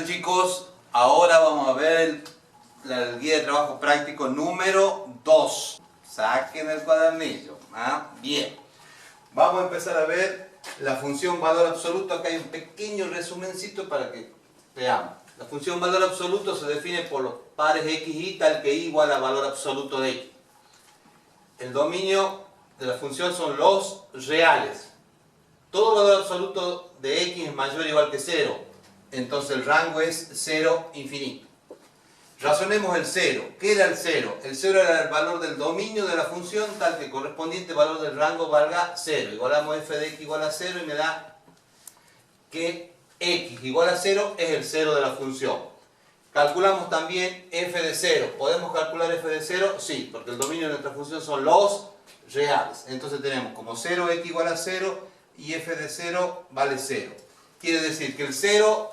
Bueno chicos, ahora vamos a ver la guía de trabajo práctico número 2. Saquen el cuadernillo. Bien, vamos a empezar a ver la función valor absoluto. Acá hay un pequeño resumencito para que veamos. La función valor absoluto se define por los pares x y tal que y igual a valor absoluto de x. El dominio de la función son los reales. Todo valor absoluto de x es mayor o igual que 0. Entonces el rango es 0 infinito. Razonemos el 0. ¿Qué era el 0? El 0 era el valor del dominio de la función tal que el correspondiente valor del rango valga 0. Igualamos f de x igual a 0 y me da que x igual a 0 es el 0 de la función. Calculamos también f de 0. ¿Podemos calcular f de 0? Sí, porque el dominio de nuestra función son los reales. Entonces tenemos como 0 x igual a 0 y f de 0 vale 0. Quiere decir que el 0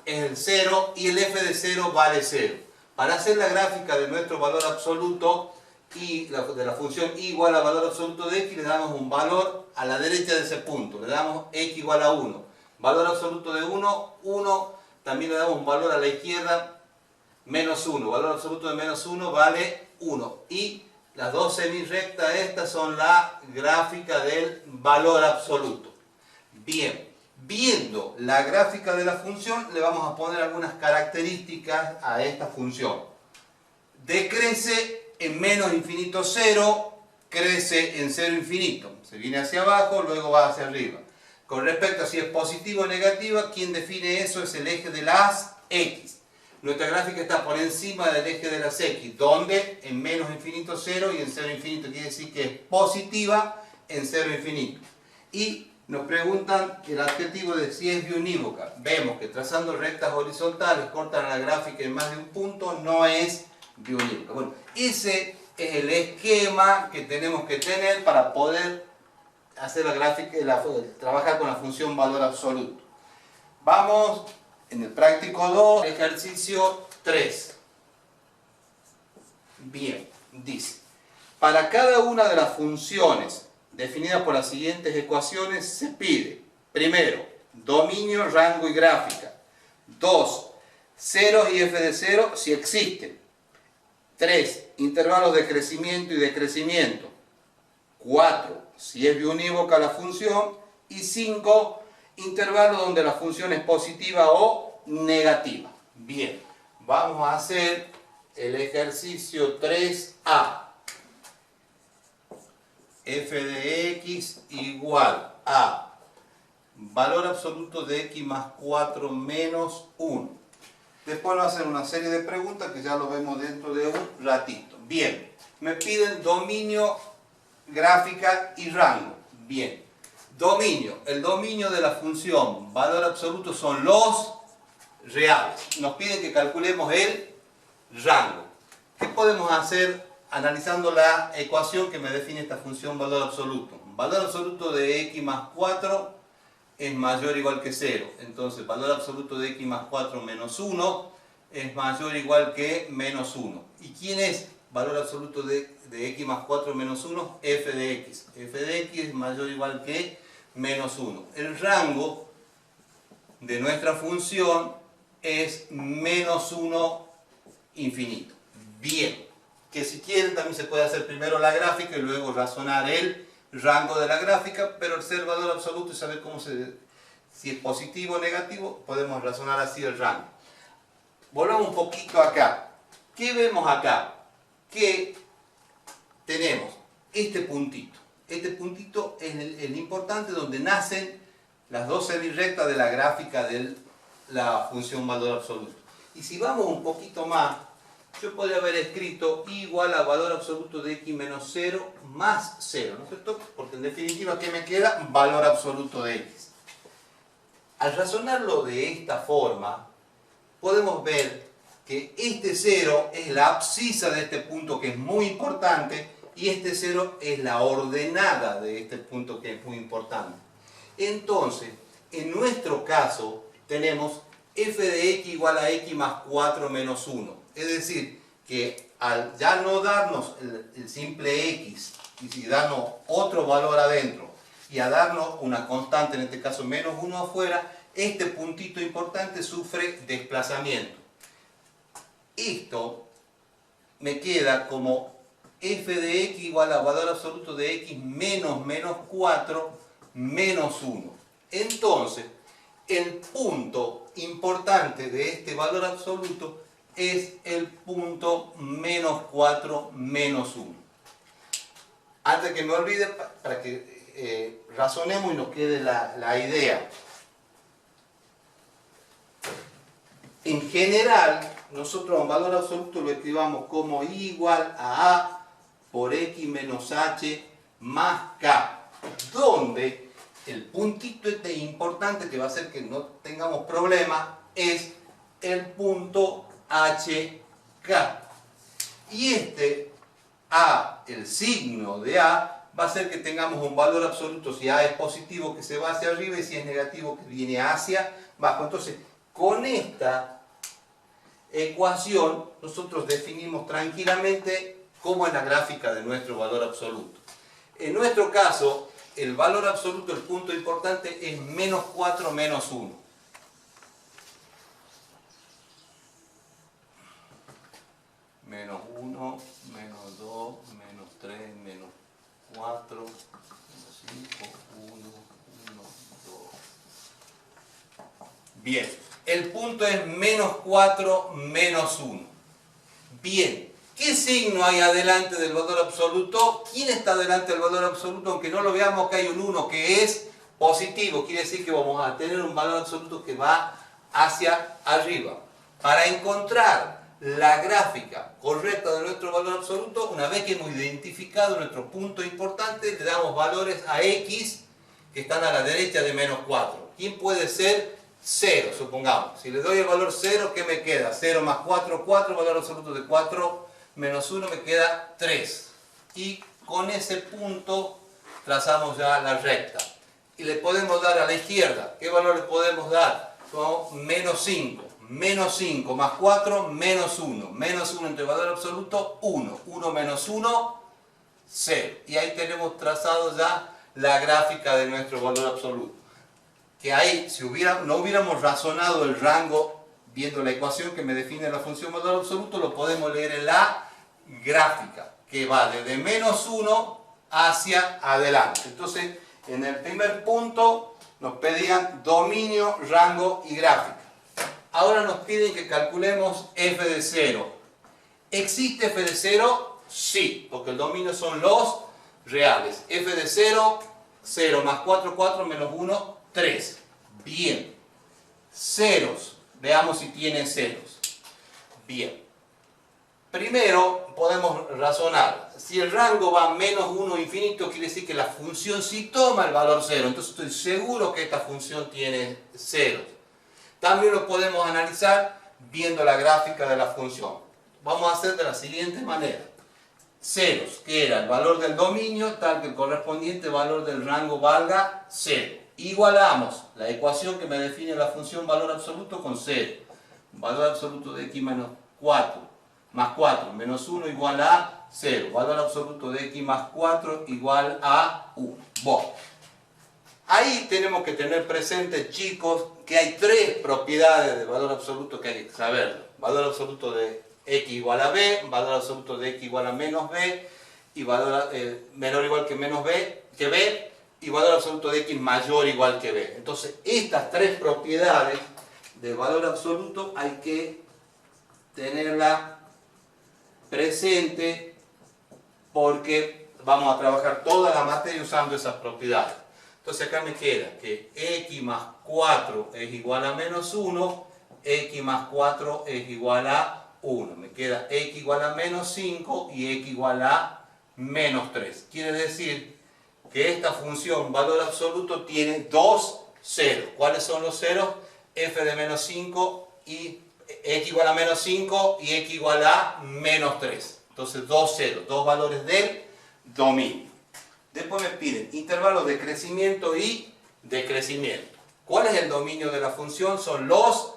es el 0 y el f de 0 vale 0. Para hacer la gráfica de nuestro valor absoluto y de la función y igual a valor absoluto de x, le damos un valor a la derecha de ese punto. Le damos x igual a 1. Valor absoluto de 1, 1. También le damos un valor a la izquierda, menos 1. Valor absoluto de menos 1 vale 1. Y las dos semirrectas estas son la gráfica del valor absoluto. Bien, viendo la gráfica de la función, le vamos a poner algunas características a esta función. Decrece en menos infinito 0, crece en 0 infinito. Se viene hacia abajo, luego va hacia arriba. Con respecto a si es positiva o negativa, quien define eso es el eje de las x. Nuestra gráfica está por encima del eje de las x, donde en menos infinito 0 y en 0 infinito quiere decir que es positiva en 0 infinito. Y nos preguntan el adjetivo de si es biunívoca. Vemos que trazando rectas horizontales cortan la gráfica en más de un punto, no es biunívoca. Bueno, ese es el esquema que tenemos que tener para poder hacer la gráfica, trabajar con la función valor absoluto. Vamos en el práctico 2, ejercicio 3. Bien, dice, para cada una de las funciones definidas por las siguientes ecuaciones se pide, primero, dominio, rango y gráfica. 2, ceros y f de 0 si existen. 3, intervalos de crecimiento y decrecimiento. 4, si es biunívoca la función. Y 5, intervalo donde la función es positiva o negativa. Bien, vamos a hacer el ejercicio 3A. F de x igual a valor absoluto de x más 4 menos 1. Después nos hacen una serie de preguntas que ya lo vemos dentro de un ratito. Bien, me piden dominio, gráfica y rango. Bien, dominio. El dominio de la función valor absoluto son los reales. Nos piden que calculemos el rango. ¿Qué podemos hacer analizando la ecuación que me define esta función valor absoluto? Valor absoluto de x más 4 es mayor o igual que 0. Entonces, valor absoluto de x más 4 menos 1 es mayor o igual que menos 1. ¿Y quién es valor absoluto de x más 4 menos 1? F de x. F de x es mayor o igual que menos 1. El rango de nuestra función es menos 1 infinito. Bien, que si quieren también se puede hacer primero la gráfica y luego razonar el rango de la gráfica, pero al ser valor absoluto y saber si es positivo o negativo, podemos razonar así el rango. Volvamos un poquito acá. ¿Qué vemos acá? Que tenemos este puntito. Este puntito es el importante donde nacen las dos semirrectas de la gráfica de la función valor absoluto. Y si vamos un poquito más, yo podría haber escrito y igual a valor absoluto de x menos 0 más 0, ¿no es cierto? Porque en definitiva, ¿qué me queda? Valor absoluto de x. Al razonarlo de esta forma, podemos ver que este 0 es la abscisa de este punto que es muy importante y este 0 es la ordenada de este punto que es muy importante. Entonces, en nuestro caso, tenemos f de x igual a x más 4 menos 1. Es decir, que al ya no darnos el simple x y si darnos otro valor adentro y a darnos una constante, en este caso menos 1 afuera, este puntito importante sufre desplazamiento. Esto me queda como f de x igual a valor absoluto de x menos 4 menos 1. Entonces, el punto importante de este valor absoluto es el punto menos 4 menos 1. Antes que me olvide, para que razonemos y nos quede la idea. En general, nosotros a un valor absoluto lo escribamos como y igual a por x menos h más k, donde el puntito este importante que va a hacer que no tengamos problema es el punto hk. Y este a, el signo de a, va a hacer que tengamos un valor absoluto, si a es positivo que se va hacia arriba y si es negativo que viene hacia abajo. Entonces, con esta ecuación nosotros definimos tranquilamente cómo es la gráfica de nuestro valor absoluto. En nuestro caso, el valor absoluto, el punto importante, es menos 4 menos 1. Menos 1, menos 2, menos 3, menos 4, menos 5, 1, 1, 2. Bien, el punto es menos 4 menos 1. Bien, ¿qué signo hay adelante del valor absoluto? ¿Quién está adelante del valor absoluto? Aunque no lo veamos, que hay un 1 que es positivo, quiere decir que vamos a tener un valor absoluto que va hacia arriba. Para encontrar la gráfica correcta de nuestro valor absoluto, una vez que hemos identificado nuestro punto importante, le damos valores a x que están a la derecha de menos 4. ¿Quién puede ser? 0, supongamos. Si le doy el valor 0, ¿qué me queda? 0 más 4, 4, valor absoluto de 4 menos 1 me queda 3. Y con ese punto trazamos ya la recta. Y le podemos dar a la izquierda. ¿Qué valor le podemos dar? Son menos 5. Menos 5 más 4, menos 1. Menos 1 entre valor absoluto, 1. 1 menos 1, 0. Y ahí tenemos trazado ya la gráfica de nuestro valor absoluto. Que ahí, si no hubiéramos razonado el rango, viendo la ecuación que me define la función valor absoluto, lo podemos leer en la gráfica, que va desde menos 1 hacia adelante. Entonces, en el primer punto nos pedían dominio, rango y gráfica. Ahora nos piden que calculemos f de 0. ¿Existe f de 0? Sí, porque el dominio son los reales. f de 0, 0 más 4, 4 menos 1, 3. Bien. Ceros. Veamos si tienen ceros. Bien. Primero podemos razonar. Si el rango va menos 1 infinito, quiere decir que la función sí toma el valor 0. Entonces estoy seguro que esta función tiene ceros. También lo podemos analizar viendo la gráfica de la función. Vamos a hacer de la siguiente manera. Ceros, que era el valor del dominio, tal que el correspondiente valor del rango valga 0. Igualamos la ecuación que me define la función valor absoluto con 0. Valor absoluto de x menos 4 más 4 menos 1 igual a 0. Valor absoluto de x más 4 igual a 1. Bueno. Ahí tenemos que tener presente, chicos, que hay tres propiedades de valor absoluto que hay que saber. Valor absoluto de x igual a b, valor absoluto de x igual a menos b, y valor menor o igual que menos b, que b, y valor absoluto de x mayor o igual que b. Entonces, estas tres propiedades de valor absoluto hay que tenerla presente porque vamos a trabajar toda la materia usando esas propiedades. Entonces acá me queda que x más 4 es igual a menos 1, x más 4 es igual a 1. Me queda x igual a menos 5 y x igual a menos 3. Quiere decir que esta función valor absoluto tiene dos ceros. ¿Cuáles son los ceros? F de menos 5 y x igual a menos 5 y x igual a menos 3. Entonces dos ceros, dos valores del dominio. Después me piden intervalos de crecimiento y decrecimiento. ¿Cuál es el dominio de la función? Son los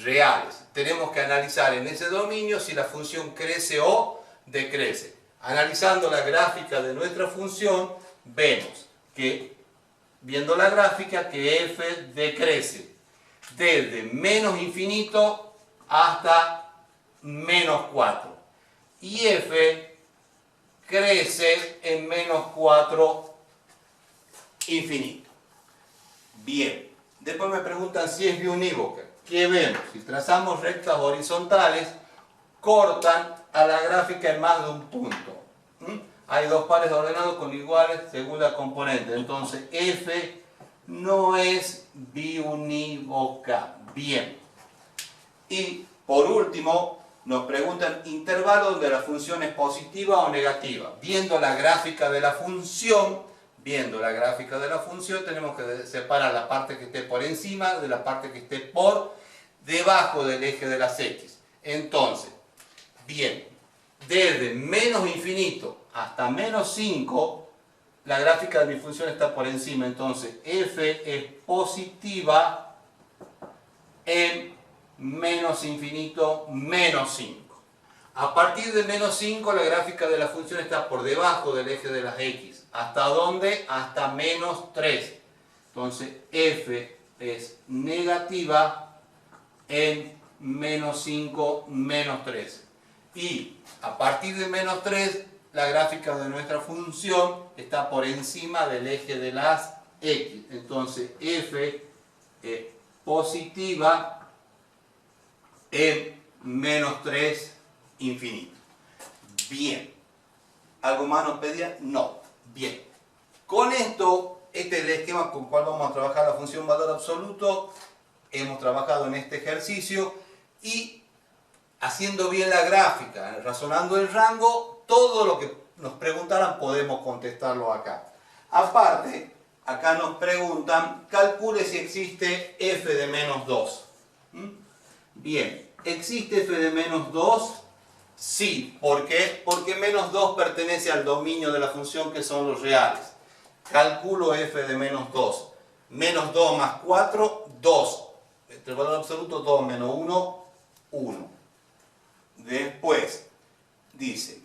reales. Tenemos que analizar en ese dominio si la función crece o decrece. Analizando la gráfica de nuestra función, vemos que, viendo la gráfica, que f decrece. desde menos infinito hasta menos 4. Y f crece en menos 4 infinito. Bien, después me preguntan si es biunívoca. ¿Qué vemos? Si trazamos rectas horizontales, cortan a la gráfica en más de un punto. Hay dos pares ordenados con iguales según la componente. Entonces, f no es biunívoca. Bien. Y por último, nos preguntan intervalo donde la función es positiva o negativa. Viendo la gráfica de la función, tenemos que separar la parte que esté por encima de la parte que esté por debajo del eje de las x. Entonces, bien, desde menos infinito hasta menos 5, la gráfica de mi función está por encima. Entonces, f es positiva en menos infinito, menos 5. A partir de menos 5, la gráfica de la función está por debajo del eje de las x. ¿Hasta dónde? Hasta menos 3. Entonces, f es negativa en menos 5, menos 3. Y a partir de menos 3, la gráfica de nuestra función está por encima del eje de las x. Entonces, f es positiva en menos 3 infinito. Bien. ¿Algo más nos pedía? No. Bien. Con esto, este es el esquema con el cual vamos a trabajar la función valor absoluto. Hemos trabajado en este ejercicio y haciendo bien la gráfica, razonando el rango, todo lo que nos preguntaran podemos contestarlo acá. Aparte, acá nos preguntan, calcule si existe f de menos 2. Bien, ¿existe f de menos 2? Sí. ¿Por qué? Porque menos 2 pertenece al dominio de la función que son los reales. Calculo f de menos 2. Menos 2 más 4, 2. Entre el valor absoluto, 2 menos 1, 1. Después, dice,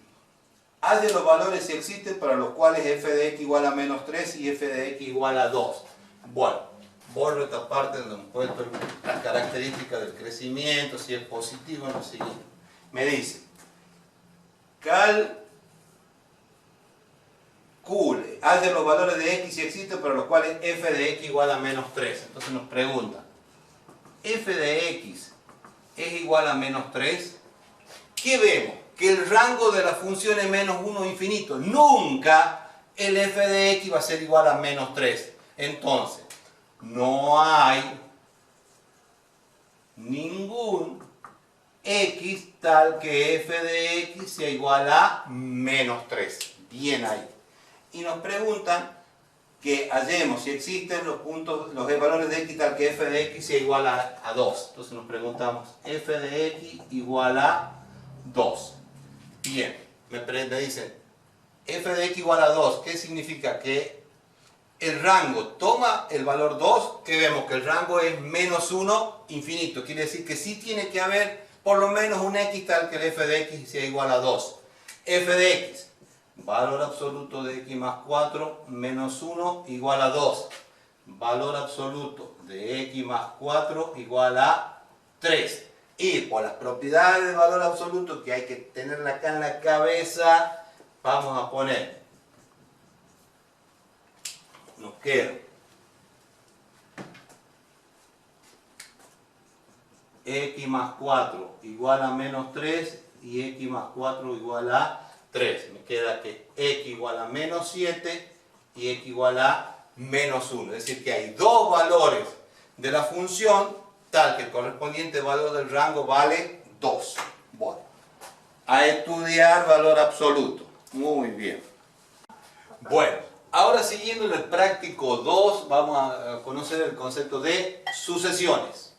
halle los valores si existen para los cuales f de x igual a menos 3 y f de x igual a 2. Bueno, borro esta parte donde hemos puesto las características del crecimiento, si es positivo o no siguiente. Me dice, calcule, halle los valores de x si existen para los cuales f de x igual a menos 3. Entonces nos pregunta, f de x es igual a menos 3. ¿Qué vemos? Que el rango de la función es menos 1 infinito. Nunca el f de x va a ser igual a menos 3. Entonces, no hay ningún x tal que f de x sea igual a menos 3. Bien ahí. Y nos preguntan que hallemos si existen los valores de x tal que f de x sea igual a 2. Entonces nos preguntamos f de x igual a 2. Bien, me dicen f de x igual a 2. ¿Qué significa? Que el rango toma el valor 2, que vemos que el rango es menos 1 infinito. Quiere decir que sí tiene que haber por lo menos un x tal que el f de x sea igual a 2. f de x, valor absoluto de x más 4 menos 1 igual a 2. Valor absoluto de x más 4 igual a 3. Y por las propiedades del valor absoluto que hay que tenerla acá en la cabeza, vamos a poner, nos queda x más 4 igual a menos 3 y x más 4 igual a 3. Me queda que x igual a menos 7 y x igual a menos 1. Es decir, que hay dos valores de la función tal que el correspondiente valor del rango vale 2. Bueno, a estudiar valor absoluto. Muy bien. Bueno, ahora siguiendo en el práctico 2 vamos a conocer el concepto de sucesiones.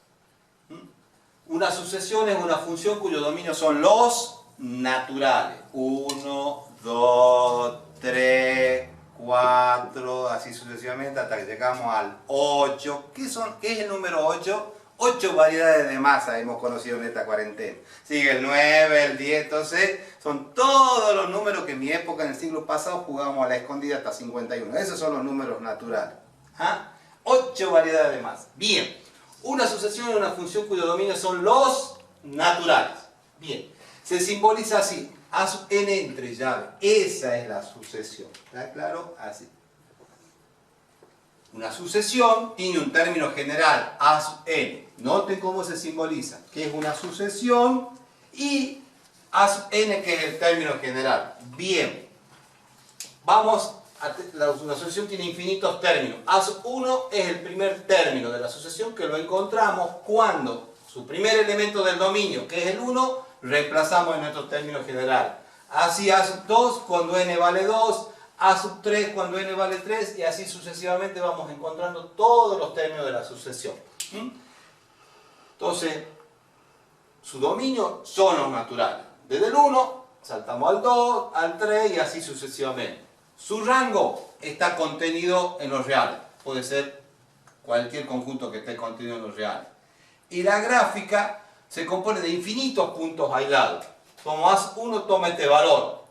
Una sucesión es una función cuyo dominio son los naturales. 1, 2, 3, 4, así sucesivamente hasta que llegamos al 8. ¿Qué es el número 8? 8 variedades de masa hemos conocido en esta cuarentena. Sigue el 9, el 10, entonces son todos los números que en mi época, en el siglo pasado, jugábamos a la escondida hasta 51. Esos son los números naturales. 8 variedades de masa. Bien, Una sucesión es una función cuyo dominio son los naturales. Bien, se simboliza así, a sub n entre llave. Esa es la sucesión. ¿Está claro? Así. Una sucesión tiene un término general, a sub n. Noten cómo se simboliza, que es una sucesión y a sub n, que es el término general. Bien, vamos a la sucesión tiene infinitos términos. A sub 1 es el primer término de la sucesión, que lo encontramos cuando su primer elemento del dominio, que es el 1, reemplazamos en nuestro término general. Así a sub 2 cuando n vale 2, a sub 3 cuando n vale 3, y así sucesivamente vamos encontrando todos los términos de la sucesión. Entonces, su dominio son los naturales. Desde el 1 saltamos al 2, al 3 y así sucesivamente. Su rango está contenido en los reales. Puede ser cualquier conjunto que esté contenido en los reales. Y la gráfica se compone de infinitos puntos aislados. Como a sub 1 toma este valor.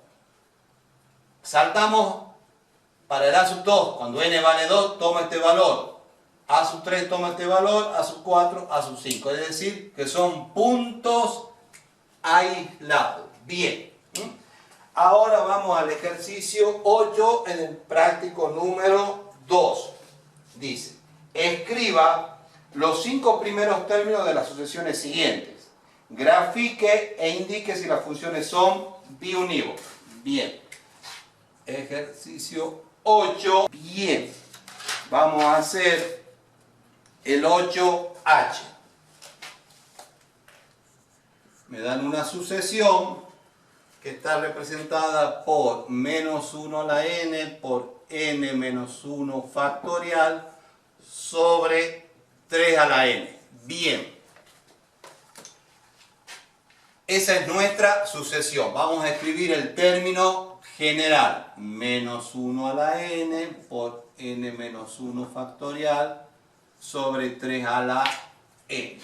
Saltamos para el a sub 2, cuando n vale 2, toma este valor. A sub 3 toma este valor, a sub 4, a sub 5. Es decir, que son puntos aislados. Bien. Ahora vamos al ejercicio 8 en el práctico número 2. Dice, escriba los 5 primeros términos de las sucesiones siguientes. Grafique e indique si las funciones son biunívocas. Bien. Ejercicio 8. Bien. Vamos a hacer el 8H. Me dan una sucesión que está representada por menos 1 a la n por n menos 1 factorial sobre 3 a la n. Bien. Esa es nuestra sucesión. Vamos a escribir el término general. Menos 1 a la n por n menos 1 factorial sobre 3 a la n.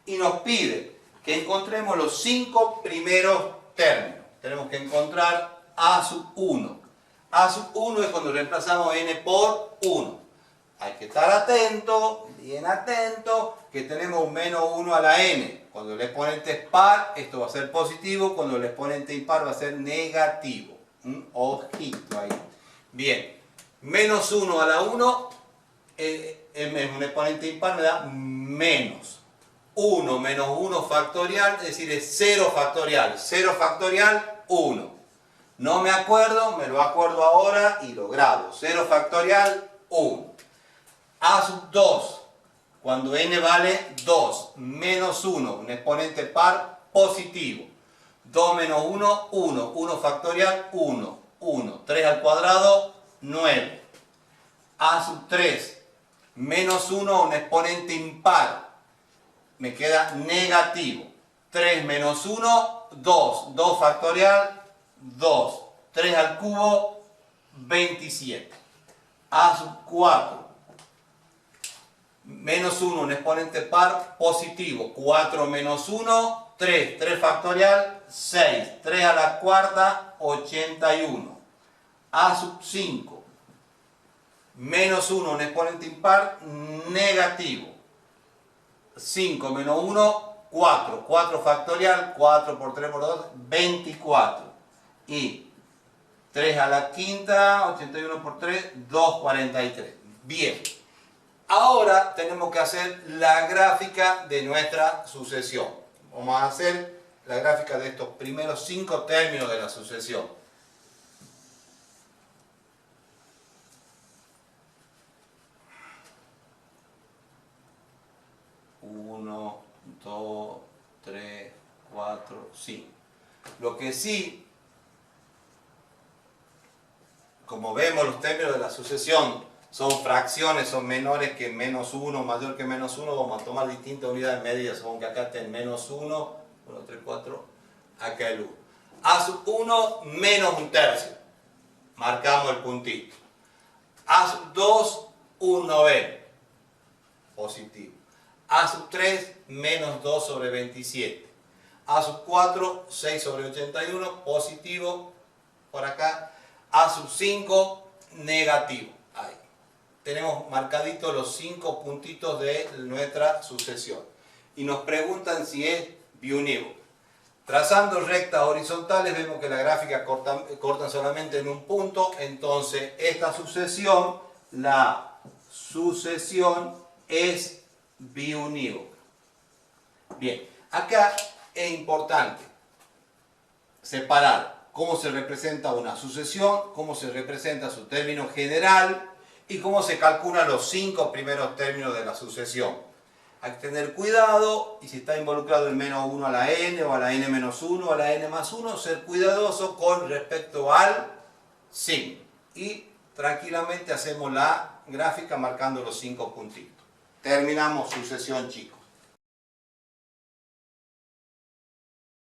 Y nos pide que encontremos los 5 primeros términos. Tenemos que encontrar a sub 1. A sub 1 es cuando reemplazamos n por 1. Hay que estar atento, bien atento, que tenemos un menos 1 a la n. Cuando el exponente es par, esto va a ser positivo. Cuando el exponente impar va a ser negativo. Ojito ahí. Bien. Menos 1 a la 1, un exponente impar me da menos. 1 menos 1 factorial, es decir, es 0 factorial. 0 factorial, 1. No me acuerdo, me lo acuerdo ahora y lo grabo. 0 factorial, 1. A sub 2, cuando n vale 2, menos 1, un exponente par positivo. 2 menos 1, 1. 1 factorial, 1. 1. 3 al cuadrado, 9. A sub 3, menos 1, un exponente impar. Me queda negativo. 3 menos 1, 2. 2 factorial, 2. 3 al cubo, 27. A sub 4. Menos 1, un exponente par positivo. 4 menos 1, 3. 3 factorial, 6. 3 a la cuarta, 81. A sub 5. Menos 1, un exponente impar negativo. 5 menos 1, 4. 4 factorial, 4 por 3 por 2, 24. Y 3 a la quinta, 81 por 3, 243. Bien. Ahora tenemos que hacer la gráfica de nuestra sucesión. Vamos a hacer la gráfica de estos primeros 5 términos de la sucesión. 1, 2, 3, 4, 5. Lo que sí, como vemos, los términos de la sucesión son fracciones, son menores que menos 1, mayor que menos 1, vamos a tomar distintas unidades medidas, según que acá está el menos 1, 1, 3, 4, acá el 1. A sub 1 menos un tercio, marcamos el puntito. A sub 2, un noveno, positivo. A sub 3, menos 2 sobre 27. A sub 4, 6 sobre 81, positivo por acá. A sub 5, negativo. Ahí. tenemos marcaditos los 5 puntitos de nuestra sucesión. Y nos preguntan si es biunívoca. Trazando rectas horizontales vemos que la gráfica corta solamente en un punto, entonces esta sucesión, la sucesión es biunívoca. Bien, acá es importante separar cómo se representa una sucesión, cómo se representa su término general y cómo se calculan los 5 primeros términos de la sucesión. Hay que tener cuidado, y si está involucrado el menos 1 a la n, o a la n menos 1, o a la n más 1, ser cuidadoso con respecto al signo. Y tranquilamente hacemos la gráfica marcando los 5 puntitos. Terminamos sucesión, chicos.